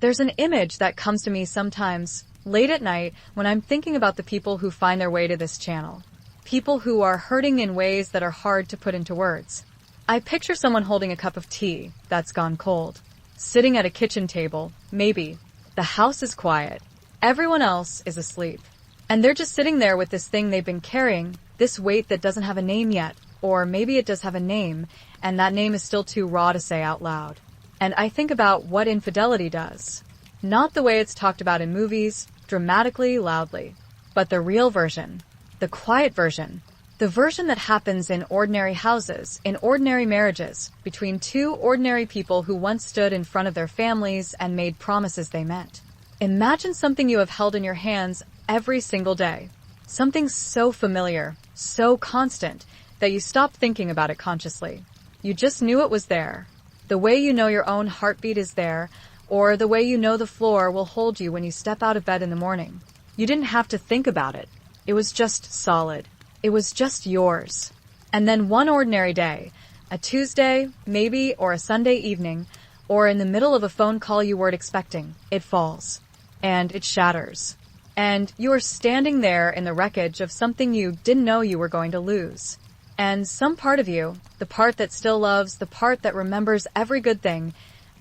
There's an image that comes to me sometimes, late at night, when I'm thinking about the people who find their way to this channel. People who are hurting in ways that are hard to put into words. I picture someone holding a cup of tea that's gone cold, sitting at a kitchen table, maybe. The house is quiet. Everyone else is asleep. And they're just sitting there with this thing they've been carrying, this weight that doesn't have a name yet. Or maybe it does have a name, and that name is still too raw to say out loud. And I think about what infidelity does. Not the way it's talked about in movies, dramatically, loudly, but the real version, the quiet version, the version that happens in ordinary houses, in ordinary marriages, between two ordinary people who once stood in front of their families and made promises they meant. Imagine something you have held in your hands every single day. Something so familiar, so constant, that you stopped thinking about it consciously. You just knew it was there. The way you know your own heartbeat is there, or the way you know the floor will hold you when you step out of bed in the morning. You didn't have to think about it. It was just solid. It was just yours. And then one ordinary day, a Tuesday, maybe, or a Sunday evening, or in the middle of a phone call you weren't expecting, it falls. And it shatters. And you are standing there in the wreckage of something you didn't know you were going to lose. And some part of you, the part that still loves, the part that remembers every good thing,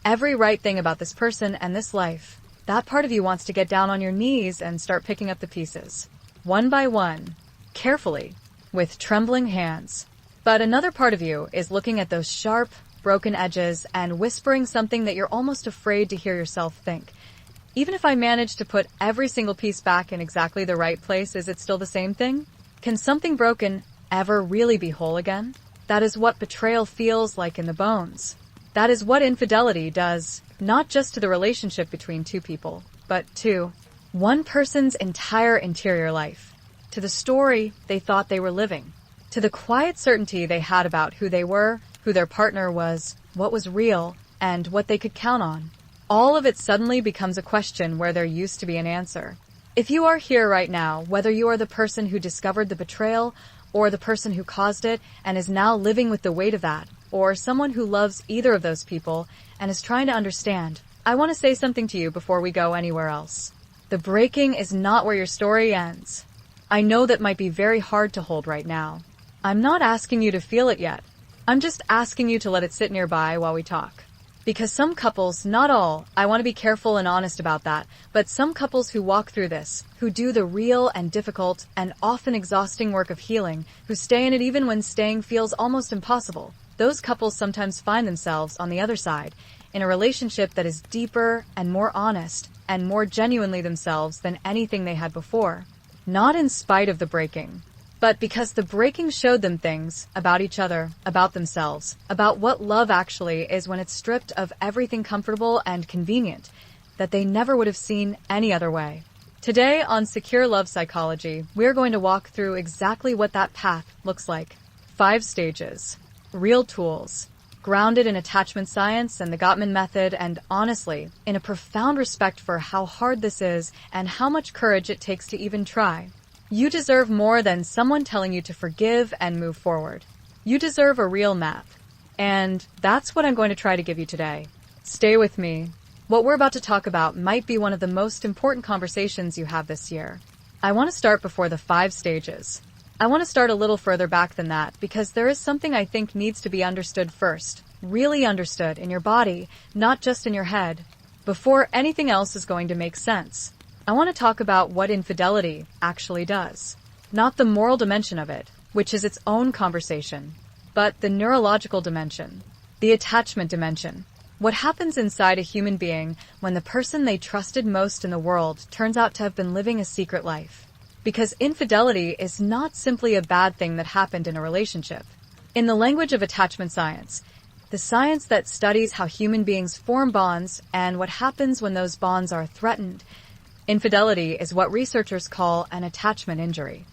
every right thing about this person and this life, that part of you wants to get down on your knees and start picking up the pieces. One by one, carefully, with trembling hands. But another part of you is looking at those sharp, broken edges and whispering something that you're almost afraid to hear yourself think. Even if I manage to put every single piece back in exactly the right place, is it still the same thing? Can something broken ever really be whole again? That is what betrayal feels like in the bones. That is what infidelity does, not just to the relationship between two people, but to one person's entire interior life, to the story they thought they were living, to the quiet certainty they had about who they were, who their partner was, what was real, and what they could count on. All of it suddenly becomes a question where there used to be an answer. If you are here right now, whether you are the person who discovered the betrayal, or the person who caused it and is now living with the weight of that, or someone who loves either of those people and is trying to understand, I want to say something to you before we go anywhere else. The breaking is not where your story ends. I know that might be very hard to hold right now. I'm not asking you to feel it yet. I'm just asking you to let it sit nearby while we talk. Because some couples, not all, I want to be careful and honest about that, but some couples who walk through this, who do the real and difficult and often exhausting work of healing, who stay in it even when staying feels almost impossible, those couples sometimes find themselves on the other side, in a relationship that is deeper and more honest and more genuinely themselves than anything they had before. Not in spite of the breaking, but because the breaking showed them things about each other, about themselves, about what love actually is when it's stripped of everything comfortable and convenient that they never would have seen any other way. Today on Secure Love Psychology, we're going to walk through exactly what that path looks like. 5 stages, real tools, grounded in attachment science and the Gottman Method, and honestly, in a profound respect for how hard this is and how much courage it takes to even try. You deserve more than someone telling you to forgive and move forward. You deserve a real map. And that's what I'm going to try to give you today. Stay with me. What we're about to talk about might be one of the most important conversations you have this year. I want to start before the 5 stages. I want to start a little further back than that because there is something I think needs to be understood first, really understood in your body, not just in your head, before anything else is going to make sense. I want to talk about what infidelity actually does. Not the moral dimension of it, which is its own conversation, but the neurological dimension, the attachment dimension. What happens inside a human being when the person they trusted most in the world turns out to have been living a secret life. Because infidelity is not simply a bad thing that happened in a relationship. In the language of attachment science, the science that studies how human beings form bonds and what happens when those bonds are threatened, infidelity is what researchers call an attachment injury.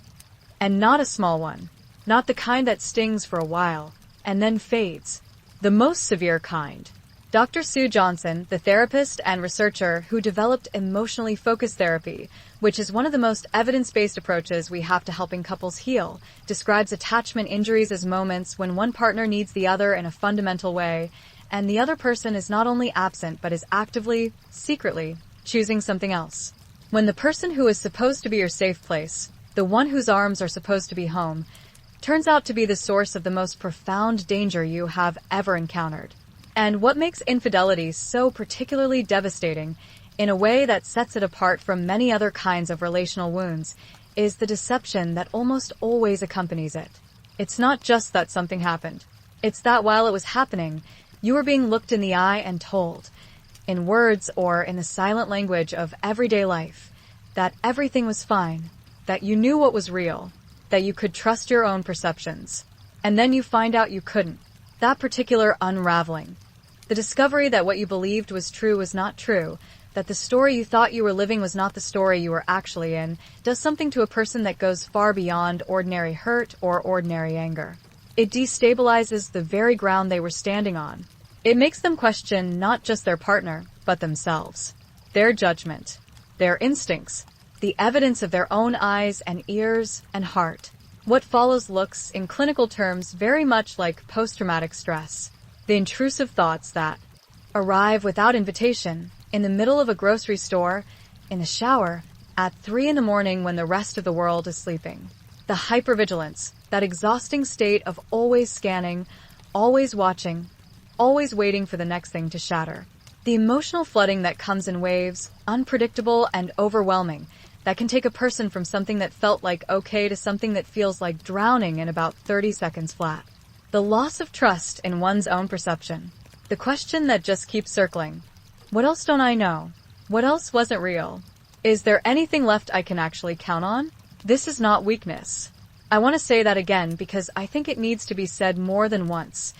And not a small one. Not the kind that stings for a while and then fades. The most severe kind. Dr. Sue Johnson, the therapist and researcher who developed emotionally focused therapy, which is one of the most evidence-based approaches we have to helping couples heal, describes attachment injuries as moments when one partner needs the other in a fundamental way and the other person is not only absent but is actively, secretly, choosing something else. When the person who is supposed to be your safe place, the one whose arms are supposed to be home, turns out to be the source of the most profound danger you have ever encountered. And what makes infidelity so particularly devastating, in a way that sets it apart from many other kinds of relational wounds, is the deception that almost always accompanies it. It's not just that something happened. It's that while it was happening, you were being looked in the eye and told, in words or in the silent language of everyday life, that everything was fine, that you knew what was real, that you could trust your own perceptions. And then you find out you couldn't. That particular unraveling. The discovery that what you believed was true was not true, that the story you thought you were living was not the story you were actually in, does something to a person that goes far beyond ordinary hurt or ordinary anger. It destabilizes the very ground they were standing on. It makes them question not just their partner, but themselves, their judgment, their instincts, the evidence of their own eyes and ears and heart. What follows looks, in clinical terms, very much like post-traumatic stress. The intrusive thoughts that arrive without invitation, in the middle of a grocery store, in the shower, at 3 a.m. when the rest of the world is sleeping. The hypervigilance, that exhausting state of always scanning, always watching, always waiting for the next thing to shatter. The emotional flooding that comes in waves, unpredictable and overwhelming, that can take a person from something that felt like okay to something that feels like drowning in about 30 seconds flat. The loss of trust in one's own perception. The question that just keeps circling. What else don't I know? What else wasn't real? Is there anything left I can actually count on? This is not weakness. I want to say that again because I think it needs to be said more than once.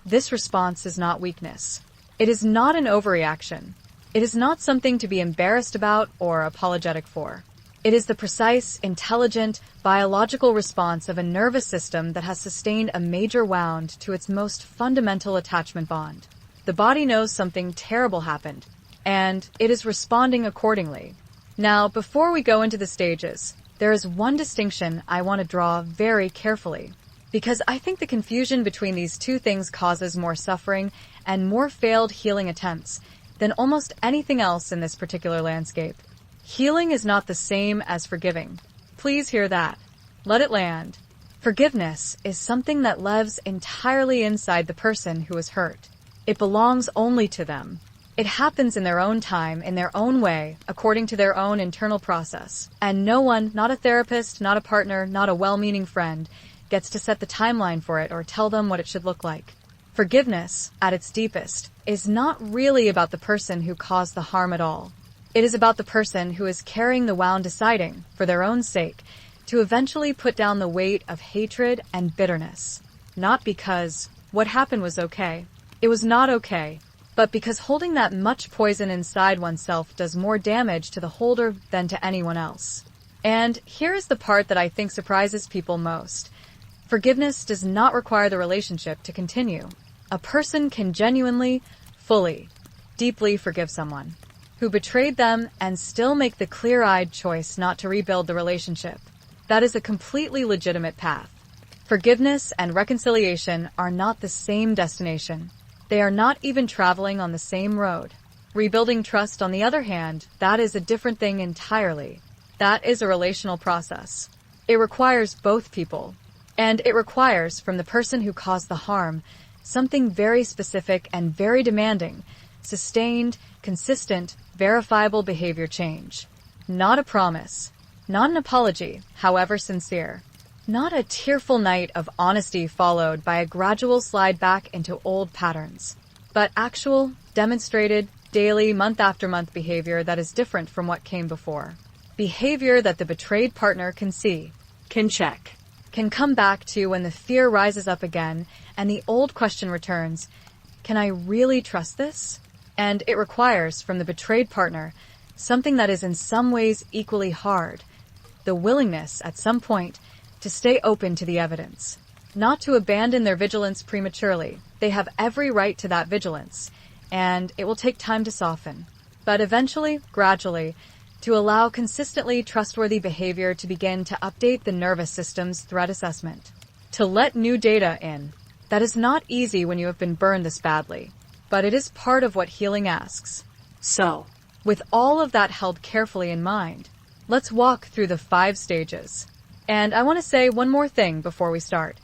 This response is not weakness. It is not an overreaction. It is not something to be embarrassed about or apologetic for. It is the precise, intelligent, biological response of a nervous system that has sustained a major wound to its most fundamental attachment bond. The body knows something terrible happened, and it is responding accordingly. Now, before we go into the stages, there is one distinction I want to draw very carefully, because I think the confusion between these two things causes more suffering and more failed healing attempts than almost anything else in this particular landscape. Healing is not the same as forgiving. Please hear that. Let it land. Forgiveness is something that lives entirely inside the person who is hurt. It belongs only to them. It happens in their own time, in their own way, according to their own internal process. And no one, not a therapist, not a partner, not a well-meaning friend, gets to set the timeline for it or tell them what it should look like. Forgiveness, at its deepest, is not really about the person who caused the harm at all. It is about the person who is carrying the wound, deciding, for their own sake, to eventually put down the weight of hatred and bitterness. Not because what happened was okay. It was not okay. But because holding that much poison inside oneself does more damage to the holder than to anyone else. And here is the part that I think surprises people most. Forgiveness does not require the relationship to continue. A person can genuinely, fully, deeply forgive someone who betrayed them and still make the clear-eyed choice not to rebuild the relationship. That is a completely legitimate path. Forgiveness and reconciliation are not the same destination. They are not even traveling on the same road. Rebuilding trust, on the other hand, that is a different thing entirely. That is a relational process. It requires both people. And it requires, from the person who caused the harm, something very specific and very demanding, sustained, consistent, verifiable behavior change. Not a promise. Not an apology, however sincere. Not a tearful night of honesty followed by a gradual slide back into old patterns, but actual, demonstrated, daily, month after month behavior that is different from what came before. Behavior that the betrayed partner can see, can check, can come back to when the fear rises up again and the old question returns, can I really trust this? And it requires, from the betrayed partner, something that is in some ways equally hard, the willingness, at some point, to stay open to the evidence, not to abandon their vigilance prematurely. They have every right to that vigilance, and it will take time to soften. But eventually, gradually, to allow consistently trustworthy behavior to begin to update the nervous system's threat assessment. To let new data in. That is not easy when you have been burned this badly. but it is part of what healing asks. So, With all of that held carefully in mind, let's walk through the 5 stages. And I want to say one more thing before we start.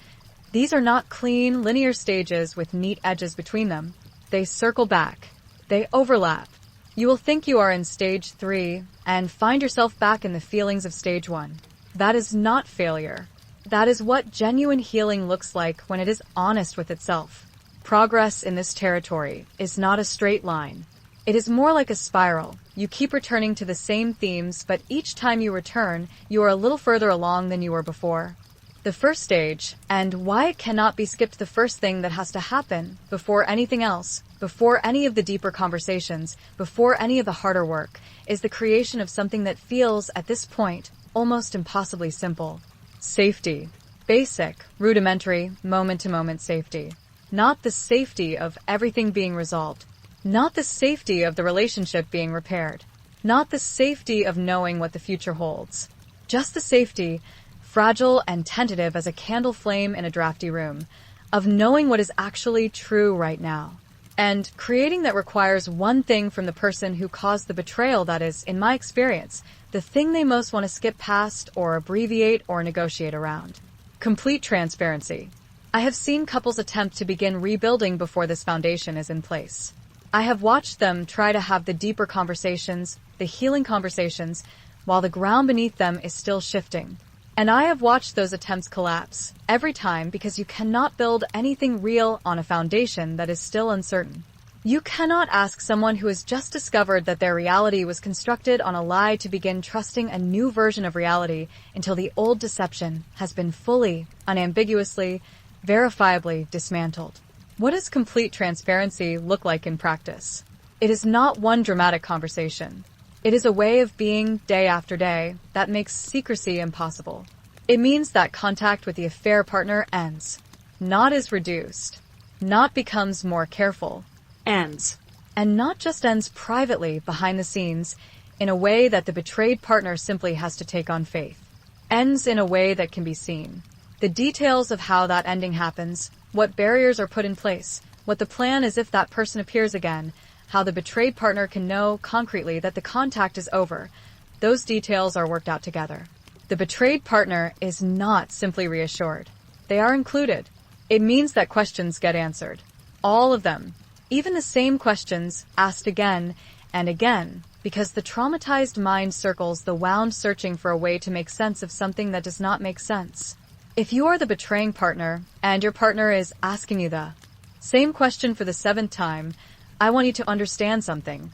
These are not clean, linear stages with neat edges between them. They circle back. They overlap. You will think you are in stage 3 and find yourself back in the feelings of stage 1. That is not failure. That is what genuine healing looks like when it is honest with itself. Progress in this territory is not a straight line. It is more like a spiral. You keep returning to the same themes, but each time you return, you are a little further along than you were before. The first stage, and why it cannot be skipped, the first thing that has to happen before anything else, before any of the deeper conversations, before any of the harder work, is the creation of something that feels, at this point, almost impossibly simple. Safety. Basic, rudimentary, moment-to-moment safety. Not the safety of everything being resolved. Not the safety of the relationship being repaired. Not the safety of knowing what the future holds. Just the safety, fragile and tentative as a candle flame in a drafty room, of knowing what is actually true right now. And creating that requires one thing from the person who caused the betrayal that is, in my experience, the thing they most want to skip past or abbreviate or negotiate around. Complete transparency. I have seen couples attempt to begin rebuilding before this foundation is in place. I have watched them try to have the deeper conversations, the healing conversations, while the ground beneath them is still shifting. And I have watched those attempts collapse, every time, because you cannot build anything real on a foundation that is still uncertain. You cannot ask someone who has just discovered that their reality was constructed on a lie to begin trusting a new version of reality until the old deception has been fully, unambiguously, verifiably dismantled. What does complete transparency look like in practice? It is not one dramatic conversation. It is a way of being day after day that makes secrecy impossible. It means that contact with the affair partner ends, not is reduced, not becomes more careful, ends. And not just ends privately behind the scenes in a way that the betrayed partner simply has to take on faith. Ends in a way that can be seen. The details of how that ending happens, what barriers are put in place, what the plan is if that person appears again, how the betrayed partner can know concretely that the contact is over, those details are worked out together. The betrayed partner is not simply reassured. They are included. It means that questions get answered. All of them. Even the same questions, asked again and again, because the traumatized mind circles the wound searching for a way to make sense of something that does not make sense. If you are the betraying partner, and your partner is asking you the same question for the 7th time, I want you to understand something.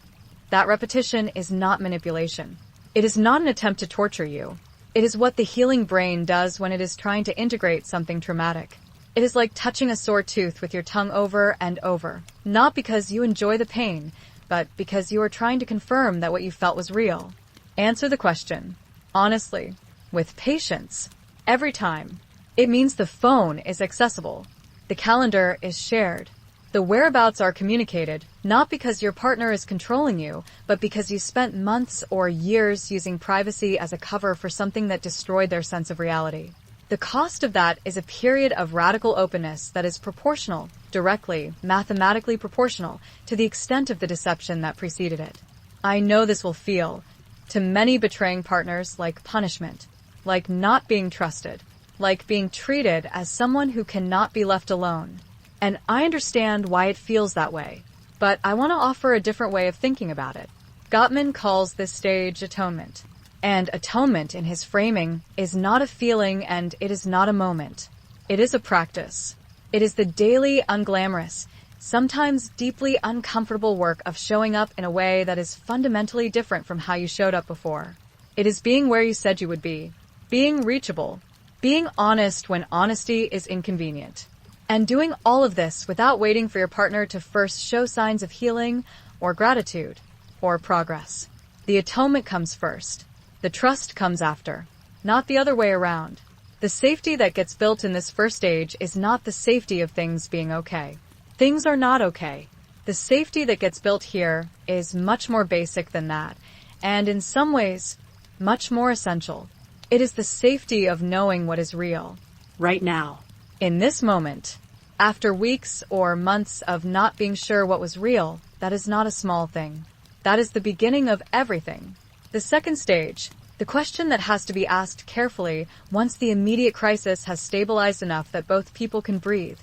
That repetition is not manipulation. It is not an attempt to torture you. It is what the healing brain does when it is trying to integrate something traumatic. It is like touching a sore tooth with your tongue over and over, not because you enjoy the pain, but because you are trying to confirm that what you felt was real. Answer the question, honestly, with patience, every time. It means the phone is accessible. The calendar is shared. The whereabouts are communicated, not because your partner is controlling you, but because you spent months or years using privacy as a cover for something that destroyed their sense of reality. The cost of that is a period of radical openness that is proportional, directly, mathematically proportional, to the extent of the deception that preceded it. I know this will feel, to many betraying partners, like punishment, like not being trusted, like being treated as someone who cannot be left alone. And I understand why it feels that way, but I want to offer a different way of thinking about it. Gottman calls this stage atonement. And atonement, in his framing, is not a feeling and it is not a moment. It is a practice. It is the daily, unglamorous, sometimes deeply uncomfortable work of showing up in a way that is fundamentally different from how you showed up before. It is being where you said you would be, being reachable, being honest when honesty is inconvenient. And doing all of this without waiting for your partner to first show signs of healing or gratitude or progress. The atonement comes first. The trust comes after, not the other way around. The safety that gets built in this first stage is not the safety of things being okay. Things are not okay. The safety that gets built here is much more basic than that, and in some ways, much more essential. It is the safety of knowing what is real. Right now. In this moment. After weeks or months of not being sure what was real, that is not a small thing. That is the beginning of everything. The second stage, the question that has to be asked carefully once the immediate crisis has stabilized enough that both people can breathe,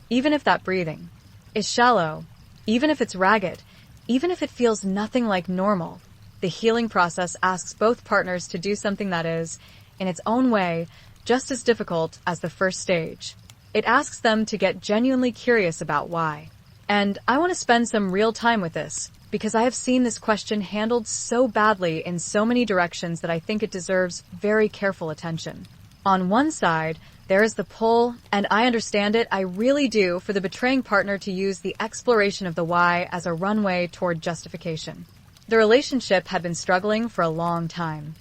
even if that breathing is shallow, even if it's ragged, even if it feels nothing like normal. The healing process asks both partners to do something that is, in its own way, just as difficult as the first stage. It asks them to get genuinely curious about why. And I want to spend some real time with this, because I have seen this question handled so badly in so many directions that I think it deserves very careful attention. On one side, there is the pull, and I understand it, I really do, for the betraying partner to use the exploration of the why as a runway toward justification. The relationship had been struggling for a long time.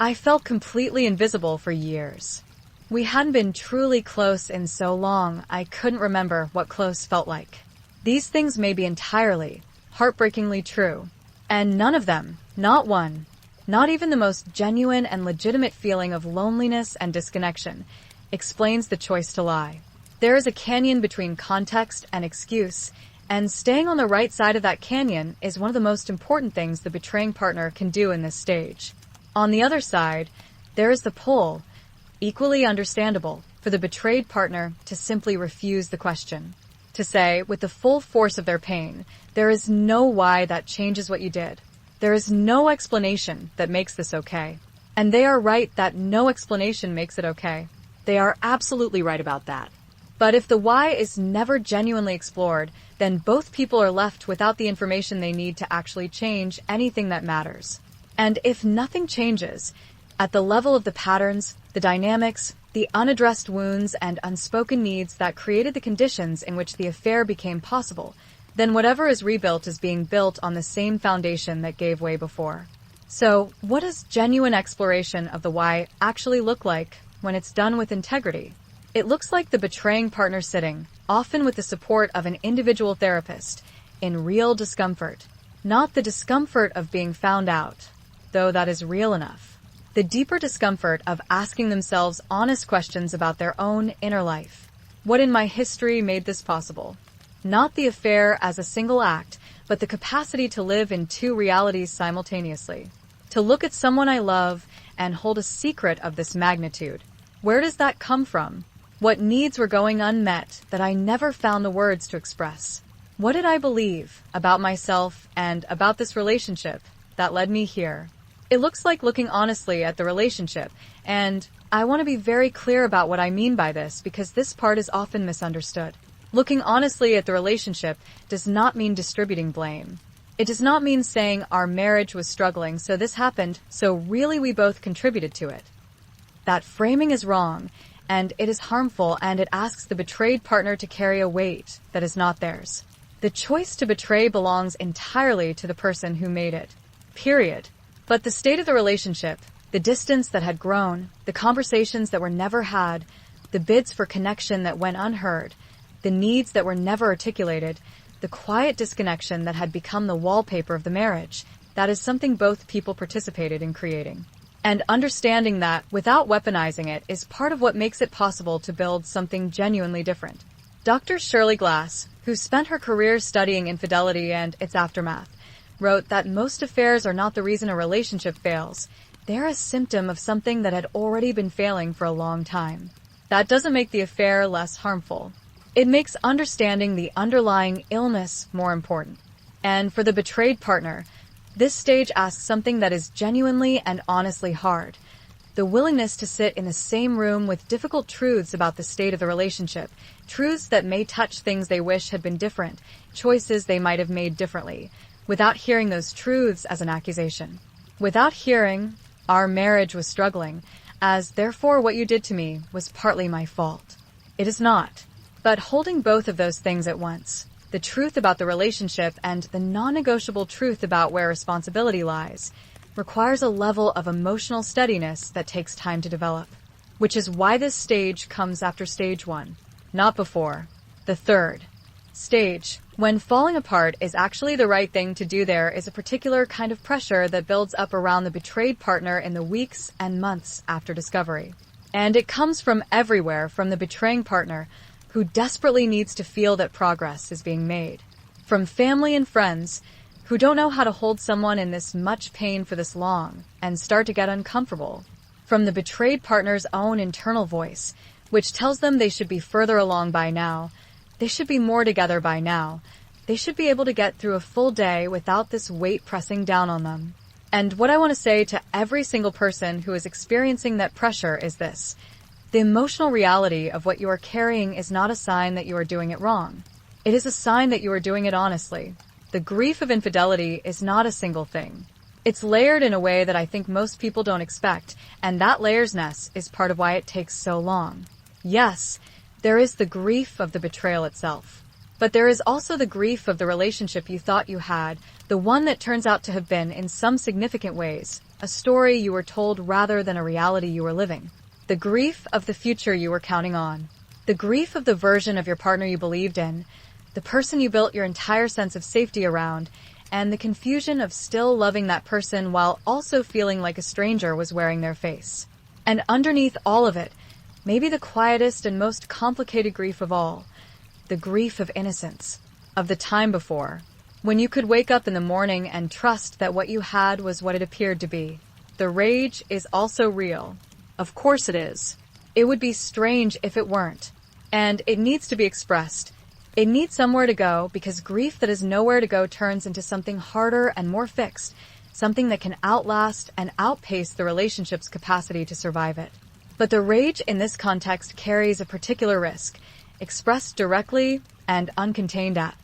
I felt completely invisible for years. We hadn't been truly close in so long, I couldn't remember what close felt like. These things may be entirely, heartbreakingly true. And none of them, not one, not even the most genuine and legitimate feeling of loneliness and disconnection, explains the choice to lie. There is a canyon between context and excuse, and staying on the right side of that canyon is one of the most important things the betraying partner can do in this stage. On the other side, there is the pull, equally understandable, for the betrayed partner to simply refuse the question. To say, with the full force of their pain, there is no why that changes what you did. There is no explanation that makes this okay. And they are right that no explanation makes it okay. They are absolutely right about that. But if the why is never genuinely explored, then both people are left without the information they need to actually change anything that matters. And if nothing changes, at the level of the patterns, the dynamics, the unaddressed wounds and unspoken needs that created the conditions in which the affair became possible, then whatever is rebuilt is being built on the same foundation that gave way before. So, what does genuine exploration of the why actually look like when it's done with integrity? It looks like the betraying partner sitting, often with the support of an individual therapist, in real discomfort. Not the discomfort of being found out, though that is real enough. The deeper discomfort of asking themselves honest questions about their own inner life. What in my history made this possible? Not the affair as a single act, but the capacity to live in two realities simultaneously. To look at someone I love and hold a secret of this magnitude. Where does that come from? What needs were going unmet that I never found the words to express? What did I believe about myself and about this relationship that led me here? It looks like looking honestly at the relationship, and I want to be very clear about what I mean by this because this part is often misunderstood. Looking honestly at the relationship does not mean distributing blame. It does not mean saying our marriage was struggling, so this happened, so really we both contributed to it. That framing is wrong, and it is harmful, and it asks the betrayed partner to carry a weight that is not theirs. The choice to betray belongs entirely to the person who made it. Period. But the state of the relationship, the distance that had grown, the conversations that were never had, the bids for connection that went unheard, the needs that were never articulated, the quiet disconnection that had become the wallpaper of the marriage, that is something both people participated in creating. And understanding that, without weaponizing it, is part of what makes it possible to build something genuinely different. Dr. Shirley Glass, who spent her career studying infidelity and its aftermath, wrote that most affairs are not the reason a relationship fails. They're a symptom of something that had already been failing for a long time. That doesn't make the affair less harmful. It makes understanding the underlying illness more important. And for the betrayed partner, this stage asks something that is genuinely and honestly hard. The willingness to sit in the same room with difficult truths about the state of the relationship, truths that may touch things they wish had been different, choices they might have made differently, without hearing those truths as an accusation. Without hearing, our marriage was struggling, as therefore what you did to me was partly my fault. It is not. But holding both of those things at once, the truth about the relationship and the non-negotiable truth about where responsibility lies, requires a level of emotional steadiness that takes time to develop. Which is why this stage comes after stage 1, not before. The third stage, when falling apart is actually the right thing to do, there is a particular kind of pressure that builds up around the betrayed partner in the weeks and months after discovery. And it comes from everywhere, from the betraying partner, who desperately needs to feel that progress is being made. From family and friends who don't know how to hold someone in this much pain for this long and start to get uncomfortable. From the betrayed partner's own internal voice, which tells them they should be further along by now, they should be more together by now, they should be able to get through a full day without this weight pressing down on them. And what I want to say to every single person who is experiencing that pressure is this. The emotional reality of what you are carrying is not a sign that you are doing it wrong. It is a sign that you are doing it honestly. The grief of infidelity is not a single thing. It's layered in a way that I think most people don't expect, and that layersness is part of why it takes so long. Yes, there is the grief of the betrayal itself. But there is also the grief of the relationship you thought you had, the one that turns out to have been, in some significant ways, a story you were told rather than a reality you were living. The grief of the future you were counting on. The grief of the version of your partner you believed in, the person you built your entire sense of safety around, and the confusion of still loving that person while also feeling like a stranger was wearing their face. And underneath all of it, maybe the quietest and most complicated grief of all, the grief of innocence, of the time before, when you could wake up in the morning and trust that what you had was what it appeared to be. The rage is also real. Of course it is. It would be strange if it weren't. And it needs to be expressed. It needs somewhere to go, because grief that has nowhere to go turns into something harder and more fixed, something that can outlast and outpace the relationship's capacity to survive it. But the rage in this context carries a particular risk, expressed directly and uncontained at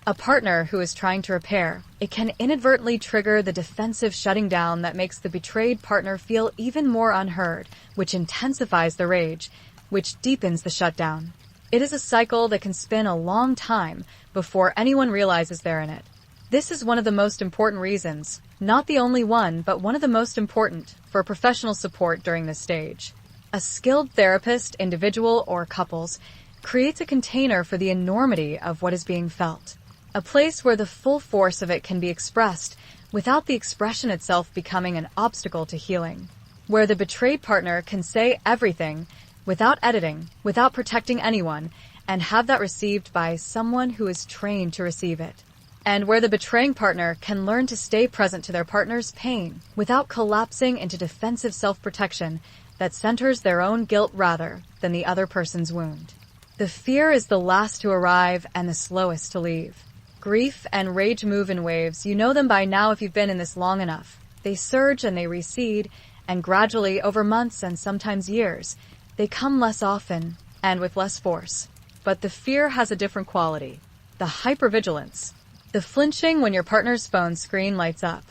a partner who is trying to repair. It can inadvertently trigger the defensive shutting down that makes the betrayed partner feel even more unheard, which intensifies the rage, which deepens the shutdown. It is a cycle that can spin a long time before anyone realizes they're in it. This is one of the most important reasons, not the only one, but one of the most important, for professional support during this stage. A skilled therapist, individual, or couples creates a container for the enormity of what is being felt. A place where the full force of it can be expressed without the expression itself becoming an obstacle to healing. Where the betrayed partner can say everything without editing, without protecting anyone, and have that received by someone who is trained to receive it. And where the betraying partner can learn to stay present to their partner's pain without collapsing into defensive self-protection that centers their own guilt rather than the other person's wound. The fear is the last to arrive and the slowest to leave. Grief and rage move in waves. You know them by now if you've been in this long enough. They surge and they recede, and gradually, over months and sometimes years, they come less often and with less force. But the fear has a different quality. The hypervigilance. The flinching when your partner's phone screen lights up.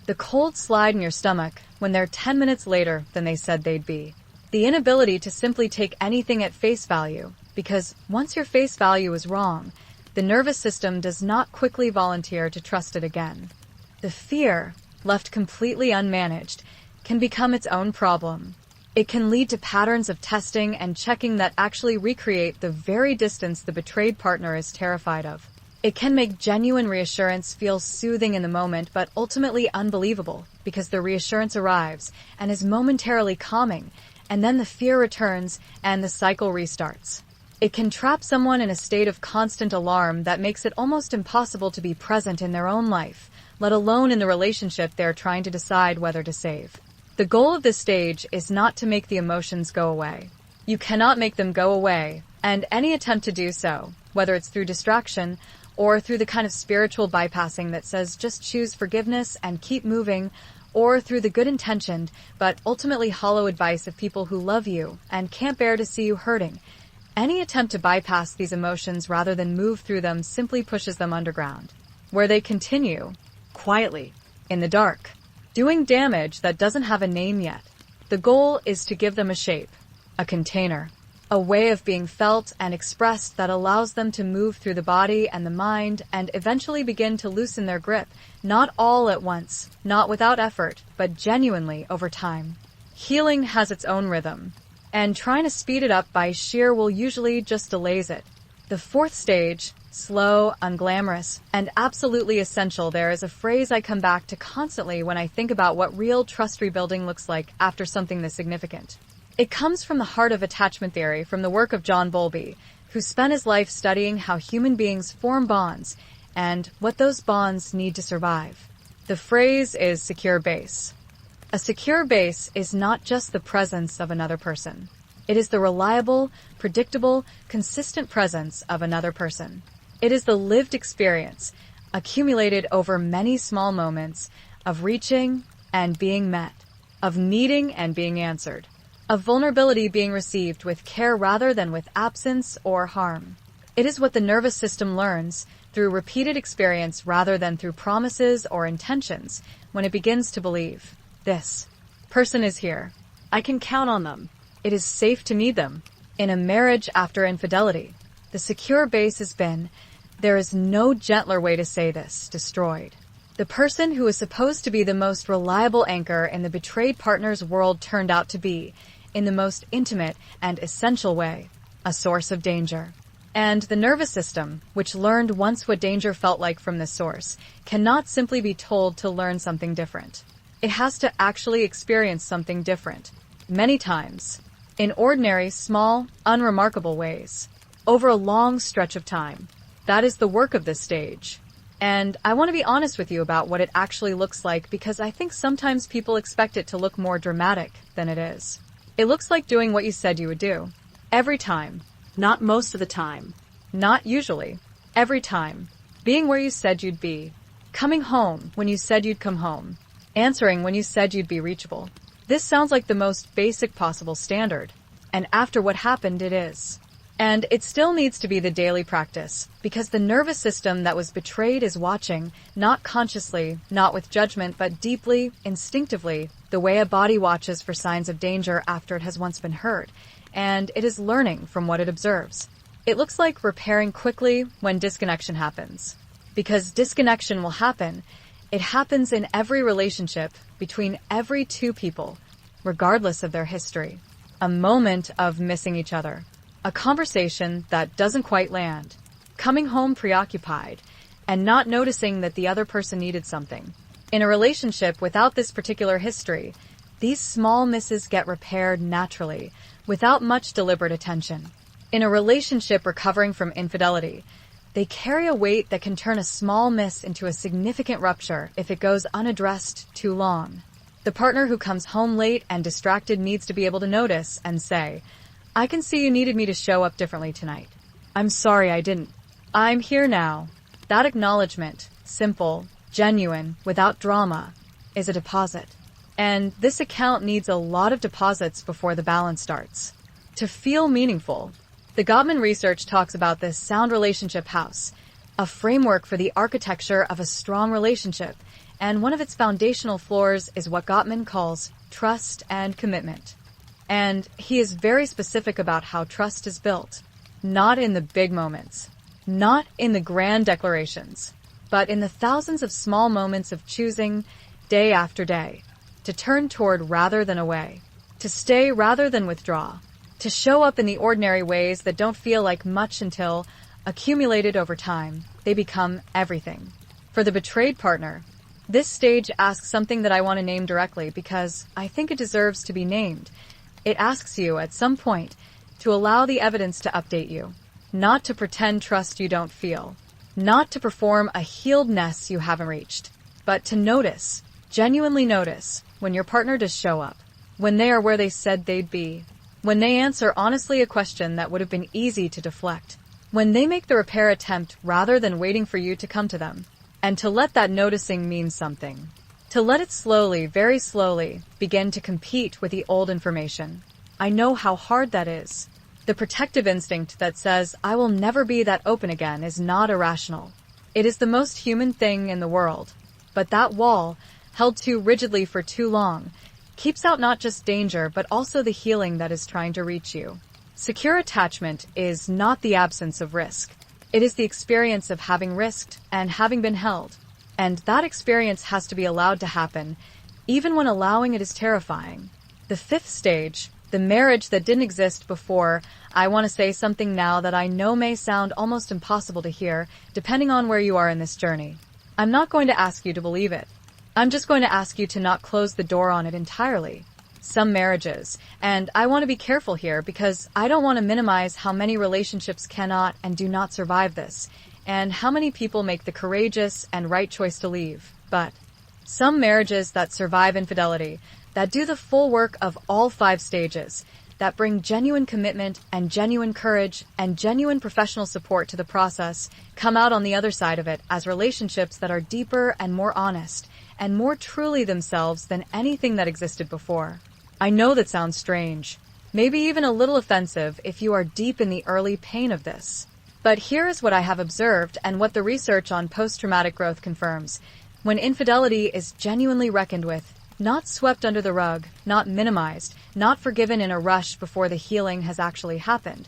The cold slide in your stomach when they're 10 minutes later than they said they'd be. The inability to simply take anything at face value. Because once your face value is wrong, the nervous system does not quickly volunteer to trust it again. The fear, left completely unmanaged, can become its own problem. It can lead to patterns of testing and checking that actually recreate the very distance the betrayed partner is terrified of. It can make genuine reassurance feel soothing in the moment but ultimately unbelievable because the reassurance arrives and is momentarily calming, and then the fear returns and the cycle restarts. It can trap someone in a state of constant alarm that makes it almost impossible to be present in their own life, let alone in the relationship they're trying to decide whether to save. The goal of this stage is not to make the emotions go away. You cannot make them go away, and any attempt to do so, whether it's through distraction or through the kind of spiritual bypassing that says just choose forgiveness and keep moving, or through the good-intentioned but ultimately hollow advice of people who love you and can't bear to see you hurting, any attempt to bypass these emotions rather than move through them simply pushes them underground, where they continue, quietly, in the dark, doing damage that doesn't have a name yet. The goal is to give them a shape, a container, a way of being felt and expressed that allows them to move through the body and the mind and eventually begin to loosen their grip, not all at once, not without effort, but genuinely over time. Healing has its own rhythm, and trying to speed it up by sheer will usually just delays it. The fourth stage, slow, unglamorous, and absolutely essential. There is a phrase I come back to constantly when I think about what real trust rebuilding looks like after something this significant. It comes from the heart of attachment theory, from the work of John Bowlby, who spent his life studying how human beings form bonds and what those bonds need to survive. The phrase is secure base. A secure base is not just the presence of another person. It is the reliable, predictable, consistent presence of another person. It is the lived experience, accumulated over many small moments, of reaching and being met, of needing and being answered, of vulnerability being received with care rather than with absence or harm. It is what the nervous system learns through repeated experience rather than through promises or intentions when it begins to believe, this person is here. I can count on them. It is safe to need them. In a marriage after infidelity, the secure base has been, there is no gentler way to say this, destroyed. The person who is supposed to be the most reliable anchor in the betrayed partner's world turned out to be, in the most intimate and essential way, a source of danger. And the nervous system, which learned once what danger felt like from this source, cannot simply be told to learn something different. It has to actually experience something different, many times, in ordinary, small, unremarkable ways, over a long stretch of time. That is the work of this stage. And I want to be honest with you about what it actually looks like because I think sometimes people expect it to look more dramatic than it is. It looks like doing what you said you would do. Every time. Not most of the time. Not usually. Every time. Being where you said you'd be. Coming home when you said you'd come home. Answering when you said you'd be reachable. This sounds like the most basic possible standard. And after what happened, it is. And it still needs to be the daily practice, because the nervous system that was betrayed is watching, not consciously, not with judgment, but deeply, instinctively, the way a body watches for signs of danger after it has once been hurt, and it is learning from what it observes. It looks like repairing quickly when disconnection happens. Because disconnection will happen, it happens in every relationship between every two people, regardless of their history. A moment of missing each other. A conversation that doesn't quite land. Coming home preoccupied and not noticing that the other person needed something. In a relationship without this particular history, these small misses get repaired naturally, without much deliberate attention. In a relationship recovering from infidelity, they carry a weight that can turn a small miss into a significant rupture if it goes unaddressed too long. The partner who comes home late and distracted needs to be able to notice and say, I can see you needed me to show up differently tonight. I'm sorry I didn't. I'm here now. That acknowledgement, simple, genuine, without drama, is a deposit. And this account needs a lot of deposits before the balance starts. To feel meaningful, the Gottman research talks about this sound relationship house, a framework for the architecture of a strong relationship, and one of its foundational floors is what Gottman calls trust and commitment. And he is very specific about how trust is built, not in the big moments, not in the grand declarations, but in the thousands of small moments of choosing, day after day, to turn toward rather than away, to stay rather than withdraw, to show up in the ordinary ways that don't feel like much until, accumulated over time, they become everything. For the betrayed partner, this stage asks something that I want to name directly because I think it deserves to be named. It asks you, at some point, to allow the evidence to update you, not to pretend trust you don't feel, not to perform a healedness you haven't reached, but to notice, genuinely notice, when your partner does show up, when they are where they said they'd be, when they answer honestly a question that would have been easy to deflect, when they make the repair attempt rather than waiting for you to come to them, and to let that noticing mean something. To let it slowly, very slowly, begin to compete with the old information. I know how hard that is. The protective instinct that says, I will never be that open again is not irrational. It is the most human thing in the world. But that wall, held too rigidly for too long, keeps out not just danger, but also the healing that is trying to reach you. Secure attachment is not the absence of risk. It is the experience of having risked and having been held. And that experience has to be allowed to happen, even when allowing it is terrifying. The fifth stage, the marriage that didn't exist before, I want to say something now that I know may sound almost impossible to hear, depending on where you are in this journey. I'm not going to ask you to believe it. I'm just going to ask you to not close the door on it entirely. some marriages, and I want to be careful here because I don't want to minimize how many relationships cannot and do not survive this, and how many people make the courageous and right choice to leave. But some marriages that survive infidelity, that do the full work of all 5 stages, that bring genuine commitment and genuine courage and genuine professional support to the process, come out on the other side of it as relationships that are deeper and more honest and more truly themselves than anything that existed before. I know that sounds strange, maybe even a little offensive if you are deep in the early pain of this. But here is what I have observed and what the research on post-traumatic growth confirms. When infidelity is genuinely reckoned with, not swept under the rug, not minimized, not forgiven in a rush before the healing has actually happened,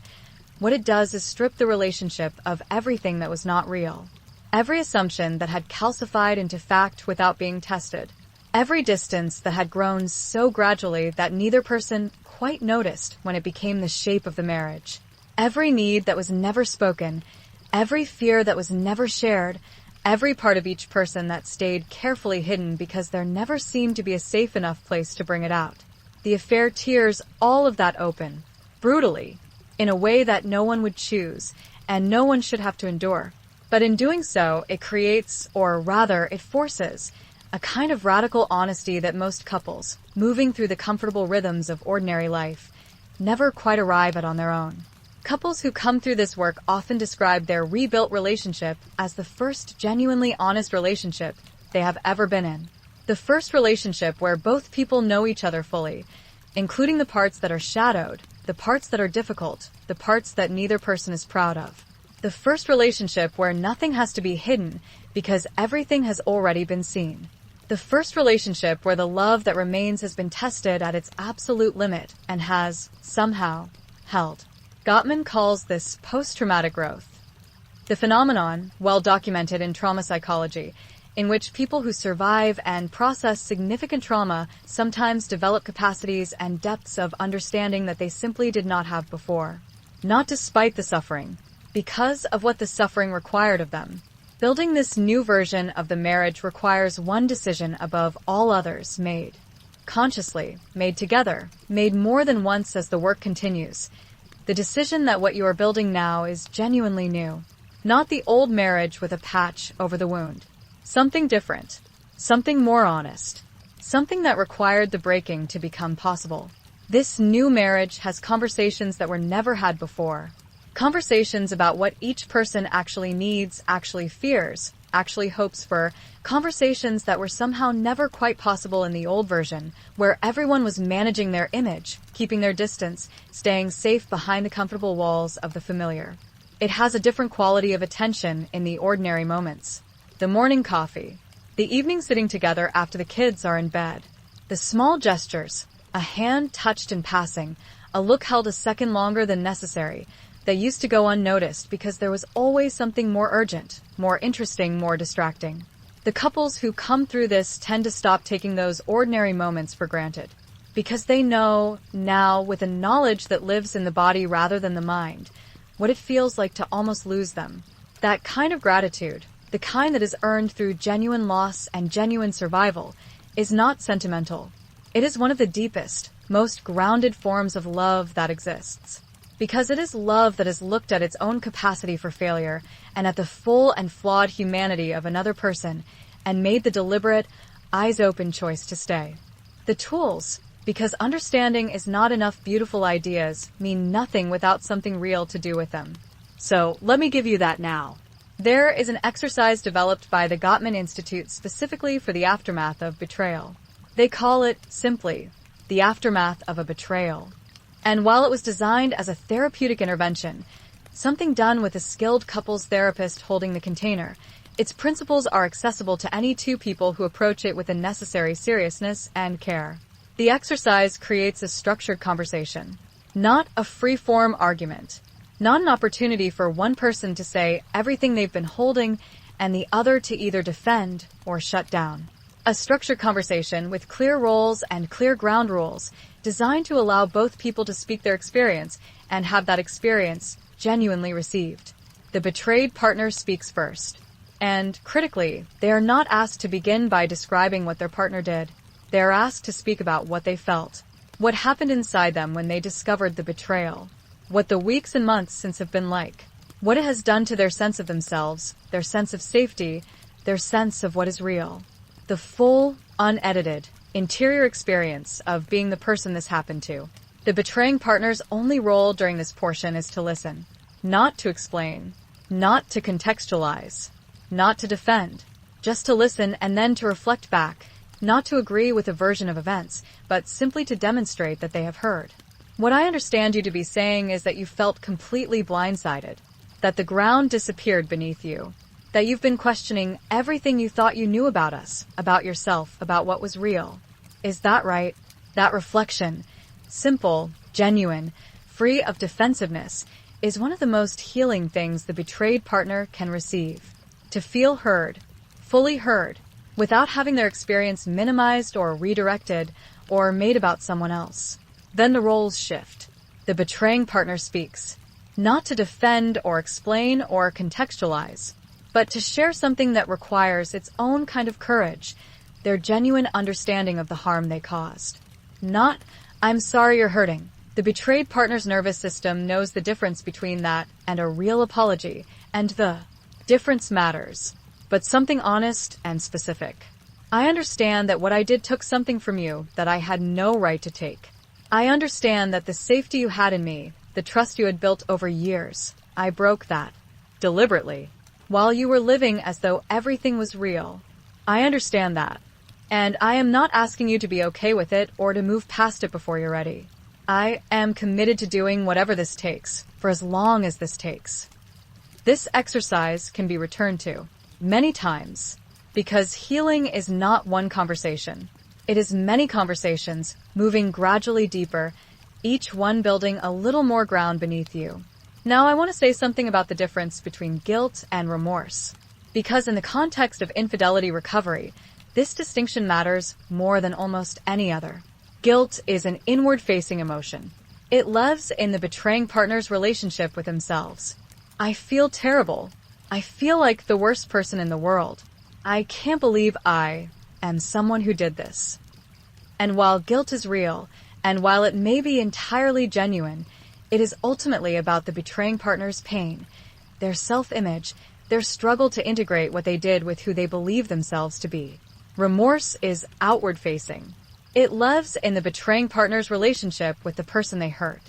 what it does is strip the relationship of everything that was not real. Every assumption that had calcified into fact without being tested. Every distance that had grown so gradually that neither person quite noticed when it became the shape of the marriage. Every need that was never spoken, every fear that was never shared, every part of each person that stayed carefully hidden because there never seemed to be a safe enough place to bring it out. The affair tears all of that open, brutally, in a way that no one would choose, and no one should have to endure. But in doing so, it creates, or rather, it forces, a kind of radical honesty that most couples, moving through the comfortable rhythms of ordinary life, never quite arrive at on their own. Couples who come through this work often describe their rebuilt relationship as the first genuinely honest relationship they have ever been in. The first relationship where both people know each other fully, including the parts that are shadowed, the parts that are difficult, the parts that neither person is proud of. The first relationship where nothing has to be hidden because everything has already been seen. The first relationship where the love that remains has been tested at its absolute limit and has, somehow, held. Gottman calls this post-traumatic growth. The phenomenon, well documented in trauma psychology, in which people who survive and process significant trauma sometimes develop capacities and depths of understanding that they simply did not have before. Not despite the suffering, because of what the suffering required of them. Building this new version of the marriage requires one decision above all others made. Consciously, made together, made more than once as the work continues. The decision that what you are building now is genuinely new. Not the old marriage with a patch over the wound. Something different. Something more honest. Something that required the breaking to become possible. This new marriage has conversations that were never had before. Conversations about what each person actually needs, actually fears, actually hopes for. Conversations that were somehow never quite possible in the old version, where everyone was managing their image, keeping their distance, staying safe behind the comfortable walls of the familiar. It has a different quality of attention in the ordinary moments. The morning coffee, the evening sitting together after the kids are in bed, the small gestures, a hand touched in passing, a look held a second longer than necessary, that used to go unnoticed because there was always something more urgent, more interesting, more distracting. The couples who come through this tend to stop taking those ordinary moments for granted, because they know now, with a knowledge that lives in the body rather than the mind, what it feels like to almost lose them. That kind of gratitude, the kind that is earned through genuine loss and genuine survival, is not sentimental. It is one of the deepest, most grounded forms of love that exists. Because it is love that has looked at its own capacity for failure and at the full and flawed humanity of another person and made the deliberate, eyes-open choice to stay. The tools, because understanding is not enough beautiful ideas, mean nothing without something real to do with them. So, let me give you that now. There is an exercise developed by the Gottman Institute specifically for the aftermath of betrayal. They call it, simply, the aftermath of a betrayal. And while it was designed as a therapeutic intervention, something done with a skilled couples therapist holding the container, its principles are accessible to any two people who approach it with the necessary seriousness and care. The exercise creates a structured conversation, not a free-form argument, not an opportunity for one person to say everything they've been holding and the other to either defend or shut down. A structured conversation with clear roles and clear ground rules, designed to allow both people to speak their experience and have that experience genuinely received. The betrayed partner speaks first. And, critically, they are not asked to begin by describing what their partner did. They are asked to speak about what they felt. What happened inside them when they discovered the betrayal? What the weeks and months since have been like? What it has done to their sense of themselves, their sense of safety, their sense of what is real? The full, unedited, interior experience of being the person this happened to. The betraying partner's only role during this portion is to listen, not to explain, not to contextualize, not to defend, just to listen and then to reflect back, not to agree with a version of events, but simply to demonstrate that they have heard. What I understand you to be saying is that you felt completely blindsided, that the ground disappeared beneath you, that you've been questioning everything you thought you knew about us, about yourself, about what was real. Is that right? That reflection, simple, genuine, free of defensiveness, is one of the most healing things the betrayed partner can receive. To feel heard, fully heard, without having their experience minimized or redirected or made about someone else. Then the roles shift. The betraying partner speaks, not to defend or explain or contextualize, but to share something that requires its own kind of courage, their genuine understanding of the harm they caused. Not, I'm sorry you're hurting. The betrayed partner's nervous system knows the difference between that and a real apology, and the difference matters, but something honest and specific. I understand that what I did took something from you that I had no right to take. I understand that the safety you had in me, the trust you had built over years, I broke that. Deliberately. While you were living as though everything was real. I understand that. And I am not asking you to be okay with it or to move past it before you're ready. I am committed to doing whatever this takes, for as long as this takes. This exercise can be returned to many times, because healing is not one conversation. It is many conversations, moving gradually deeper, each one building a little more ground beneath you. Now I want to say something about the difference between guilt and remorse, because in the context of infidelity recovery, this distinction matters more than almost any other. Guilt is an inward-facing emotion. It lives in the betraying partner's relationship with themselves. I feel terrible. I feel like the worst person in the world. I can't believe I am someone who did this. And while guilt is real, and while it may be entirely genuine, it is ultimately about the betraying partner's pain, their self-image, their struggle to integrate what they did with who they believe themselves to be. Remorse is outward-facing. It lives in the betraying partner's relationship with the person they hurt.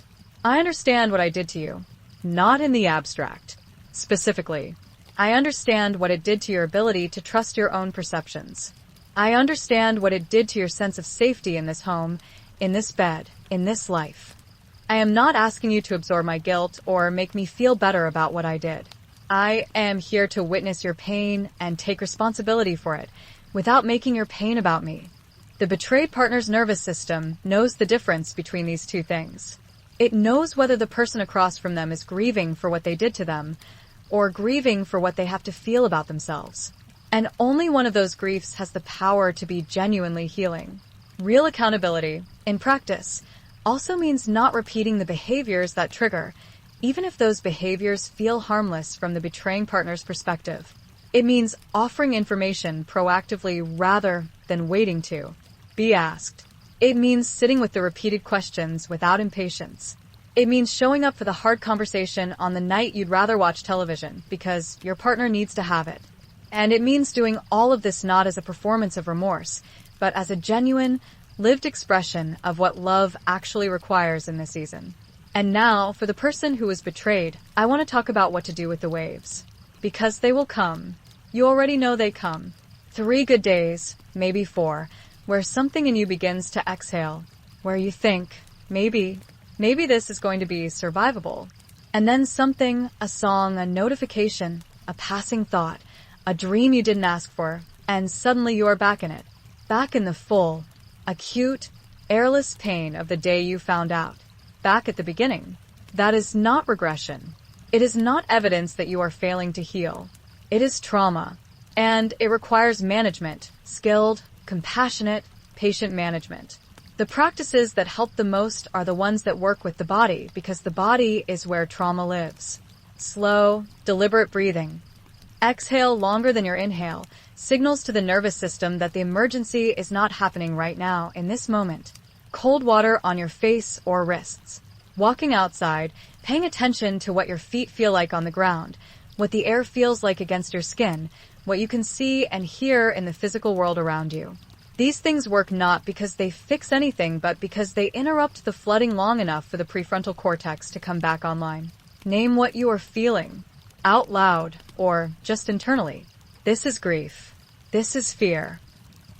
I understand what I did to you, not in the abstract. Specifically, I understand what it did to your ability to trust your own perceptions. I understand what it did to your sense of safety in this home, in this bed, in this life. I am not asking you to absorb my guilt or make me feel better about what I did. I am here to witness your pain and take responsibility for it, without making your pain about me. The betrayed partner's nervous system knows the difference between these two things. It knows whether the person across from them is grieving for what they did to them, or grieving for what they have to feel about themselves. And only one of those griefs has the power to be genuinely healing. Real accountability, in practice, also means not repeating the behaviors that trigger, even if those behaviors feel harmless from the betraying partner's perspective. It means offering information proactively rather than waiting to be asked. It means sitting with the repeated questions without impatience. It means showing up for the hard conversation on the night you'd rather watch television because your partner needs to have it. And it means doing all of this not as a performance of remorse, but as a genuine, lived expression of what love actually requires in this season. And now, for the person who was betrayed, I want to talk about what to do with the waves. Because they will come. You already know they come. 3 good days, maybe 4, where something in you begins to exhale, where you think, maybe this is going to be survivable. And then something, a song, a notification, a passing thought, a dream you didn't ask for, and suddenly you are back in it. Back in the full, acute, airless pain of the day you found out. Back at the beginning. That is not regression. It is not evidence that you are failing to heal. It is trauma. And it requires management, skilled, compassionate, patient management. The practices that help the most are the ones that work with the body because the body is where trauma lives. Slow, deliberate breathing. Exhale longer than your inhale signals to the nervous system that the emergency is not happening right now in this moment. cold water on your face or wrists. Walking outside, paying attention to what your feet feel like on the ground, what the air feels like against your skin, what you can see and hear in the physical world around you. These things work not because they fix anything, but because they interrupt the flooding long enough for the prefrontal cortex to come back online. Name what you are feeling, out loud or just internally. This is grief. This is fear.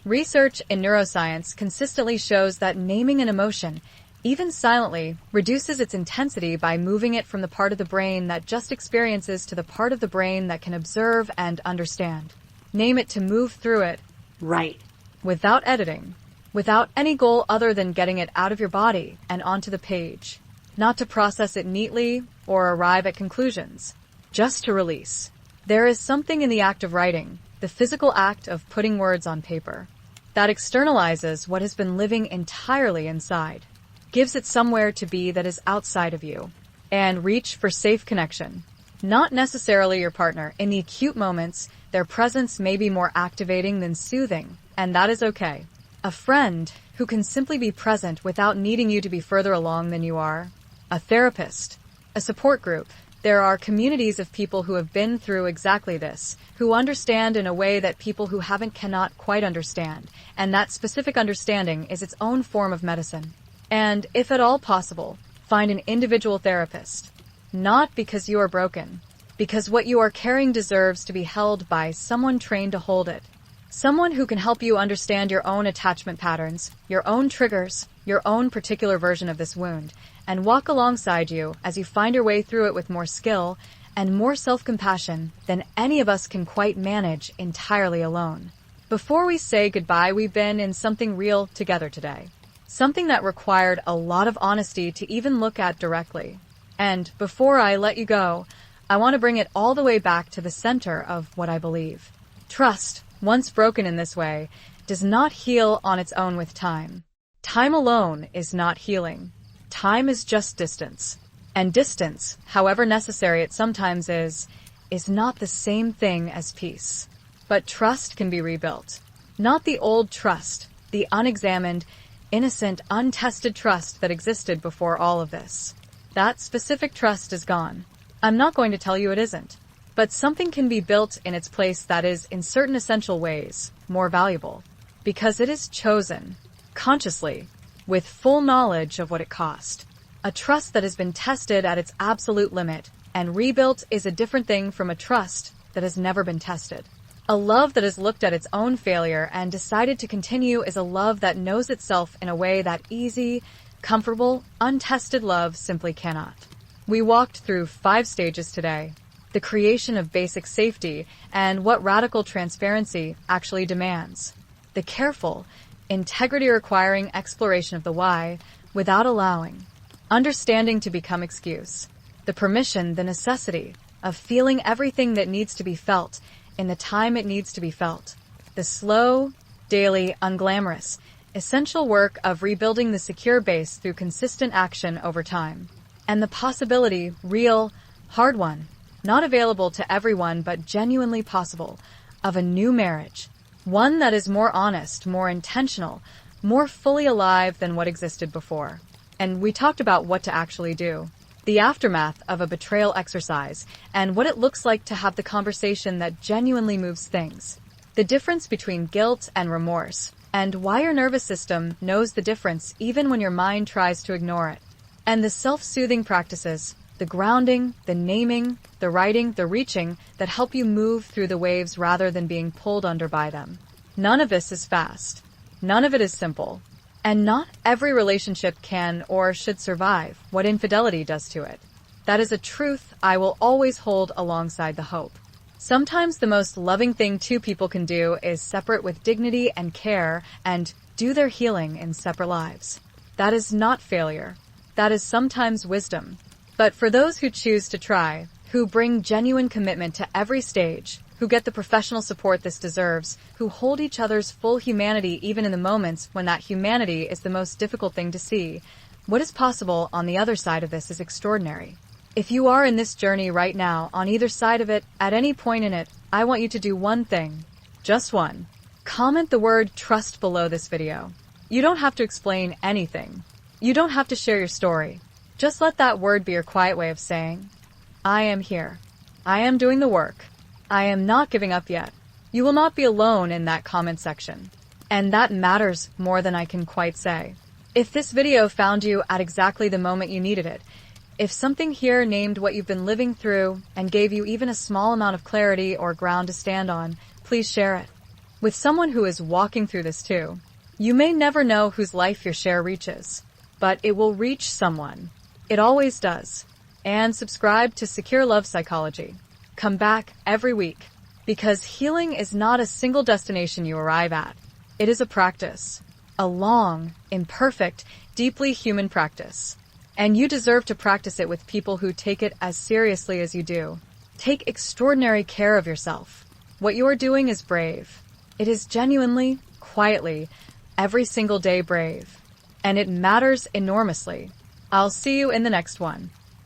Research in neuroscience consistently shows that naming an emotion, even silently, reduces its intensity by moving it from the part of the brain that just experiences to the part of the brain that can observe and understand. Name it to move through it. Right. Without editing. Without any goal other than getting it out of your body and onto the page. Not to process it neatly or arrive at conclusions. Just to release. There is something in the act of writing, the physical act of putting words on paper, that externalizes what has been living entirely inside, gives it somewhere to be that is outside of you, and reach for safe connection. Not necessarily your partner. In the acute moments, their presence may be more activating than soothing, and that is okay. A friend who can simply be present without needing you to be further along than you are. A therapist. A support group. There are communities of people who have been through exactly this, who understand in a way that people who haven't cannot quite understand, and that specific understanding is its own form of medicine. And, if at all possible, find an individual therapist. Not because you are broken, because what you are carrying deserves to be held by someone trained to hold it. Someone who can help you understand your own attachment patterns, your own triggers, your own particular version of this wound, and walk alongside you as you find your way through it with more skill and more self-compassion than any of us can quite manage entirely alone. Before we say goodbye, we've been in something real together today. Something that required a lot of honesty to even look at directly. And before I let you go, I want to bring it all the way back to the center of what I believe. Trust, once broken in this way, does not heal on its own with time. Time alone is not healing. Time is just distance. And distance, however necessary it sometimes is not the same thing as peace. But trust can be rebuilt. Not the old trust, the unexamined, innocent, untested trust that existed before all of this. That specific trust is gone. I'm not going to tell you it isn't. But something can be built in its place that is, in certain essential ways, more valuable. Because it is chosen, consciously, with full knowledge of what it cost. A trust that has been tested at its absolute limit and rebuilt is a different thing from a trust that has never been tested. A love that has looked at its own failure and decided to continue is a love that knows itself in a way that easy, comfortable, untested love simply cannot. We walked through 5 stages today. The creation of basic safety and what radical transparency actually demands. The careful, integrity-requiring exploration of the why without allowing. Understanding to become excuse. The permission, the necessity of feeling everything that needs to be felt in the time it needs to be felt. The slow, daily, unglamorous, essential work of rebuilding the secure base through consistent action over time. And the possibility, real, hard one, not available to everyone but genuinely possible, of a new marriage. One that is more honest, more intentional, more fully alive than what existed before. And we talked about what to actually do. The aftermath of a betrayal exercise, and what it looks like to have the conversation that genuinely moves things. The difference between guilt and remorse, and why your nervous system knows the difference even when your mind tries to ignore it. And the self-soothing practices, the grounding, the naming, the writing, the reaching that help you move through the waves rather than being pulled under by them. None of this is fast. None of it is simple. And not every relationship can or should survive what infidelity does to it. That is a truth I will always hold alongside the hope. Sometimes the most loving thing two people can do is separate with dignity and care and do their healing in separate lives. That is not failure. That is sometimes wisdom. But for those who choose to try, who bring genuine commitment to every stage, who get the professional support this deserves, who hold each other's full humanity even in the moments when that humanity is the most difficult thing to see, what is possible on the other side of this is extraordinary. If you are in this journey right now, on either side of it, at any point in it, I want you to do one thing. Just one. Comment the word trust below this video. You don't have to explain anything. You don't have to share your story. Just let that word be your quiet way of saying, I am here. I am doing the work. I am not giving up yet. You will not be alone in that comment section. And that matters more than I can quite say. If this video found you at exactly the moment you needed it, if something here named what you've been living through and gave you even a small amount of clarity or ground to stand on, please share it with someone who is walking through this too. You may never know whose life your share reaches, but it will reach someone. It always does. And subscribe to Secure Love Psychology. Come back every week, because healing is not a single destination you arrive at. It is a practice. A long, imperfect, deeply human practice. And you deserve to practice it with people who take it as seriously as you do. Take extraordinary care of yourself. What you are doing is brave. It is genuinely, quietly, every single day brave. And it matters enormously. I'll see you in the next one.